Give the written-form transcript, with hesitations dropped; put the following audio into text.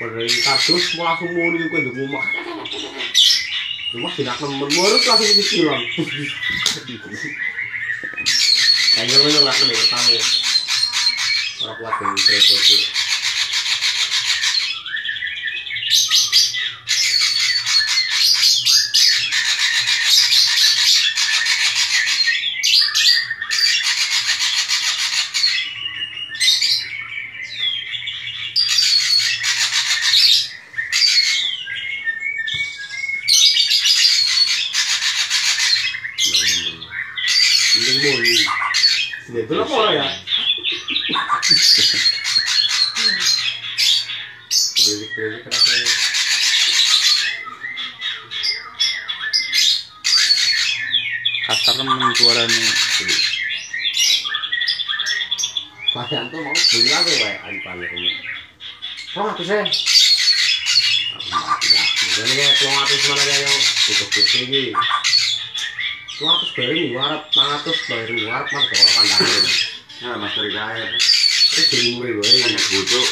Beri kardus langsung muni kowe ndek omah. Rumah tidak nemen murut langsung cicilan. Kayak ngono lah nek pertama. Ora kuat ben terus. Itu apa ya? Berisik-berisik kenapa ya? Kasar temen suaranya. Kalian tuh mau bunyi lagi wae anpane ini. Oh, aku sih. Jadi kayak keluar atas mana kayak tutup tinggi. Keluar atas beri warap, mangatus beri warap man ke orang pandangan. Ya, masteran air. Itu jadi murai gue. Hanya butuh.